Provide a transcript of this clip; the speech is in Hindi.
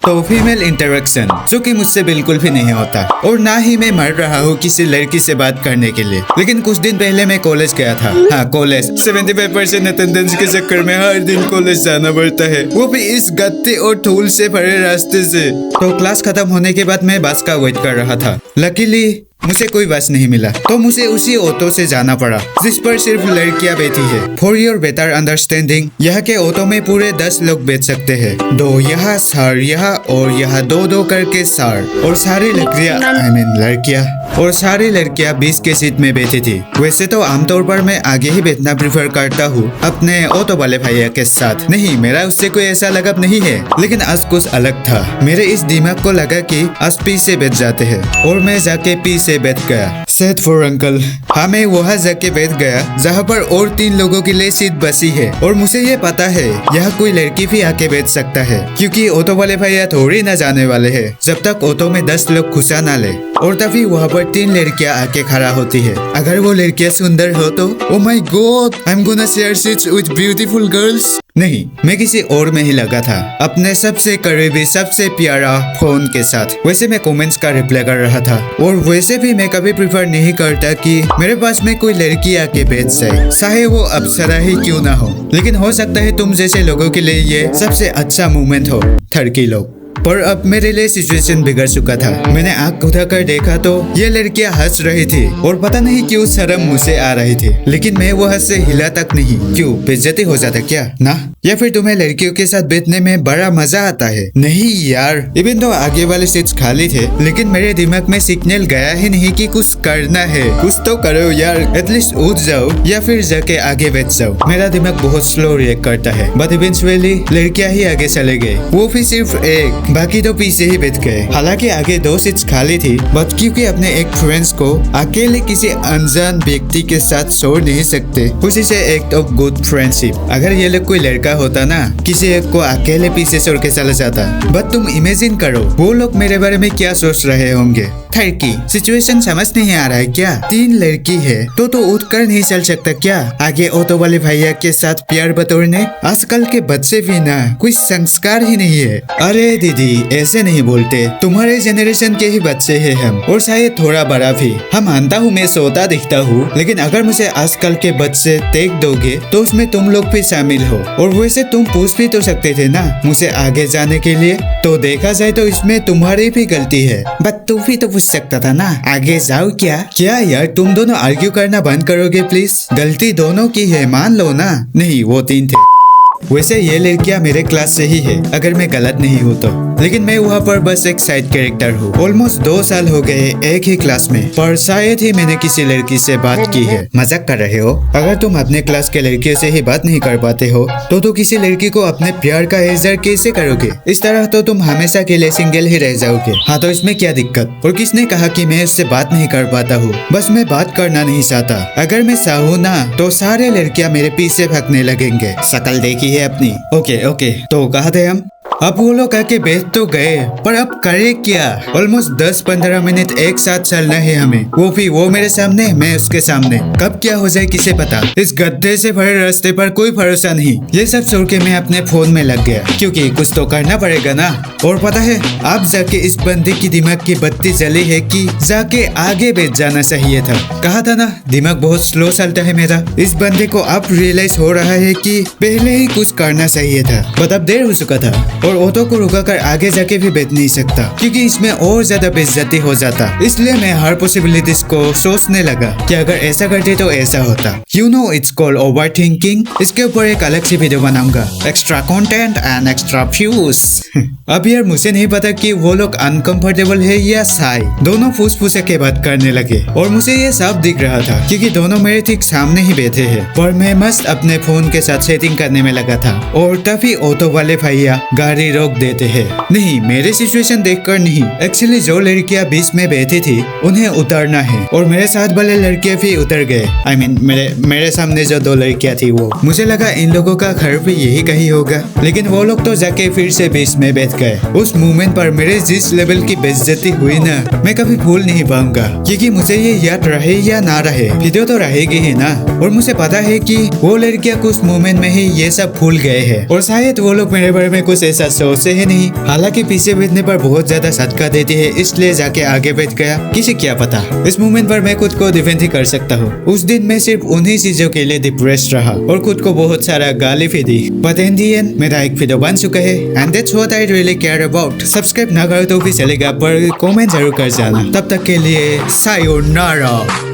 तो फीमेल इंटरेक्शन जो कि मुझसे बिल्कुल भी नहीं होता और ना ही मैं मर रहा हूँ किसी लड़की से बात करने के लिए। लेकिन कुछ दिन पहले मैं कॉलेज गया था। हाँ, कॉलेज 75% अटेंडेंस के चक्कर में हर दिन कॉलेज जाना पड़ता है, वो भी इस गत्ते और धूल से भरे रास्ते से। तो क्लास खत्म होने के बाद मैं बस का वेट कर रहा था। लकीली मुझे कोई बस नहीं मिला तो मुझे उसी ऑटो से जाना पड़ा जिस पर सिर्फ लड़कियां बैठी है। फॉर योर बेटर अंडरस्टैंडिंग, यहाँ के ऑटो में पूरे 10 लोग बैठ सकते हैं। 2 यहाँ, सर यहाँ और यहाँ 2-2 करके सर, और सारी लड़कियां और सारी लड़कियां 20 के सीट में बैठी थी। वैसे तो आमतौर पर मैं आगे ही बैठना प्रेफर करता हूँ अपने ऑटो वाले भैया के साथ। नहीं, मेरा उससे कोई ऐसा लगाव नहीं है, लेकिन आज कुछ अलग था। मेरे इस दिमाग को लगा कि आज पी से बैठ जाते हैं और मैं जाके पी से बैठ गया। Set for uncle. हाँ, मैं वहाँ जाके बैठ गया जहाँ पर और 3 लोगों के लिए सीट बची है। और मुझे ये पता है यहाँ कोई लड़की भी आके बैठ सकता है, क्योंकि ऑटो वाले भैया थोड़ी ना जाने वाले हैं जब तक ऑटो में 10 लोग घुसा ना ले। और तभी वहाँ पर 3 लड़कियाँ आके खड़ा होती है। अगर वो लड़कियाँ सुंदर हो तो oh my God, I am gonna share seats with beautiful girls. नहीं, मैं किसी और में ही लगा था, अपने सबसे करीबी सबसे प्यारा फोन के साथ। वैसे मैं कमेंट्स का रिप्लाई कर रहा था और वैसे भी मैं कभी प्रेफर नहीं करता कि मेरे पास में कोई लड़की आके बैठ जाए, चाहे वो अप्सरा ही क्यों ना हो। लेकिन हो सकता है तुम जैसे लोगों के लिए ये सबसे अच्छा मोमेंट हो, थर्की लोग। पर अब मेरे लिए सिचुएशन बिगड़ चुका था। मैंने आंख उठाकर देखा तो ये लड़कियां हंस रही थी और पता नहीं क्यों शर्म मुझे आ रही थी, लेकिन मैं वहाँ से हिला तक नहीं। क्यों, बेइज्जती हो जाता क्या ना? या फिर तुम्हें लड़कियों के साथ बैठने में बड़ा मजा आता है? नहीं यार, इवन तो आगे वाले सीट्स खाली थे, लेकिन मेरे दिमाग में सिग्नल गया ही नहीं कि कुछ करना है। कुछ तो करो यार, एटलीस्ट उठ जाओ या फिर जाके आगे बैठ जाओ। मेरा दिमाग बहुत स्लो रिएक्ट करता है, बट इवेंचुअली लड़कियां ही आगे चले गए, वो भी सिर्फ एक, बाकी तो पीछे ही बैठ गए। हालांकि आगे 2 सीट्स खाली थी, बट क्योंकि अपने एक फ्रेंड्स को अकेले किसी अनजान व्यक्ति के साथ छोड़ नहीं सकते, उसी से एक्ट ऑफ गुड फ्रेंडशिप। अगर ये लोग कोई लड़का होता ना, किसी एक को अकेले पीछे छोड़ के चला जाता। बट तुम इमेजिन करो वो लोग मेरे बारे में क्या सोच रहे होंगे। थर्की, सिचुएशन समझ नहीं आ रहा है क्या? 3 लड़की है तो उठ कर नहीं चल सकता क्या आगे ऑटो वाले भैया के साथ प्यार बतौरने? आजकल के बच्चे भी ना कोई संस्कार ही नहीं है। अरे दीदी, ऐसे नहीं बोलते, तुम्हारे जेनरेशन के ही बच्चे हैं हम, और शायद थोड़ा बड़ा भी। हम मानता हूँ मैं सोता दिखता हूँ, लेकिन अगर मुझे आजकल के बच्चे देख दोगे तो उसमें तुम लोग भी शामिल हो। और वैसे तुम पूछ भी तो सकते थे ना मुझे आगे जाने के लिए। तो देखा जाए तो इसमें तुम्हारी भी गलती है, बट तू भी तो पूछ सकता था ना आगे जाओ क्या यार, तुम दोनों आर्ग्यू करना बंद करोगे प्लीज? गलती दोनों की है, मान लो ना। नहीं, वो 3 थे। वैसे ये लड़कियां मेरे क्लास से ही है अगर मैं गलत नहीं हूँ तो, लेकिन मैं वहाँ पर बस एक साइड कैरेक्टर हूँ। ऑलमोस्ट 2 साल हो गए एक ही क्लास में, पर शायद ही मैंने किसी लड़की से बात की है। मजाक कर रहे हो? अगर तुम अपने क्लास के लड़कियों से ही बात नहीं कर पाते हो तो किसी लड़की को अपने प्यार का इजहार कैसे करोगे? इस तरह तो तुम हमेशा के लिए सिंगल ही रह जाओगे। हाँ, तो इसमें क्या दिक्कत? और किसने कहा कि मैं उससे बात नहीं कर पाता हूँ? बस मैं बात करना नहीं चाहता। अगर मैं चाहूँ ना तो सारे लड़कियां मेरे पीछे भागने लगेंगे। शकल देखी है अपनी। ओके, तो कहाँ थे हम? अब वो लोग आके बैठ तो गए, पर अब करे क्या? ऑलमोस्ट 10-15 मिनट एक साथ चलना है हमें, वो मेरे सामने, मैं उसके सामने। कब क्या हो जाए किसे पता? इस गड्ढे से भरे रास्ते पर कोई भरोसा नहीं। ये सब छोड़ के मैं अपने फोन में लग गया, क्योंकि कुछ तो करना पड़ेगा ना। और पता है, आप जाके इस बंदे की दिमाग की बत्ती जली है कि जाके आगे बैठ जाना चाहिए था। कहा था ना, दिमाग बहुत स्लो चलता है मेरा। इस बंदे को अब रियलाइज हो रहा है कि पहले ही कुछ करना चाहिए था, बट अब देर हो चुका था। और ऑटो को रुकाकर आगे जाके भी बैठ नहीं सकता, क्योंकि इसमें और ज्यादा बेइज्जती हो जाता। इसलिए मैं हर पॉसिबिलिटीज को सोचने लगा कि अगर ऐसा करते तो ऐसा होता। You know, it's called overthinking. इसके ऊपर एक अलग सी वीडियो बनाऊंगा, extra content and extra views. अब यार मुझे नहीं पता कि वो लोग अनकंफर्टेबल है या शाय, दोनों फुसफुसे के बात करने लगे। और मुझे ये साफ दिख रहा था क्योंकि दोनों मेरे ठीक सामने ही बैठे हैं, पर मैं मस्त अपने फोन के साथ सेटिंग करने में लगा था। और तभी ऑटो वाले भैया गाड़ी रोक देते हैं। नहीं, मेरे सिचुएशन देखकर नहीं, एक्चुअली जो लड़कियां बीच में बैठी थी उन्हें उतरना है, और मेरे साथ वाले लड़के भी उतर गए। I mean, मेरे सामने जो 2 लड़कियां थी वो। मुझे लगा इन लोगों का घर भी यही कहीं होगा, लेकिन वो लोग तो जाके फिर से बीच में बैठ गए। उस मोमेंट पर मेरे जिस लेवल की बेइज्जती हुई ना, मैं कभी भूल नहीं पाऊंगा। क्योंकि मुझे ये याद रहे या ना रहे, वीडियो तो रहेगी ही ना। और मुझे पता है कि वो लड़कियां कुछ मोमेंट में ही ये सब भूल गए हैं और शायद वो लोग मेरे बारे में कुछ ऐसा सोचते ही नहीं। हालांकि पीछे बैठने पर बहुत ज्यादा झटका देती है, इसलिए जाके आगे बैठ गया। किसी क्या पता, इस मोमेंट पर मैं खुद को डिफेंड ही कर सकता हूँ। उस दिन मैं सिर्फ उन्हीं चीजों के लिए डिप्रेस रहा और खुद को बहुत सारा गाली भी दी। बट इन दी एंड मेरा एक वीडियो बन चुका है and that's what I really care about. Subscribe ना करो तो भी चलेगा, पर कमेंट जरूर कर जाना। तब तक के लिए सायोनारा।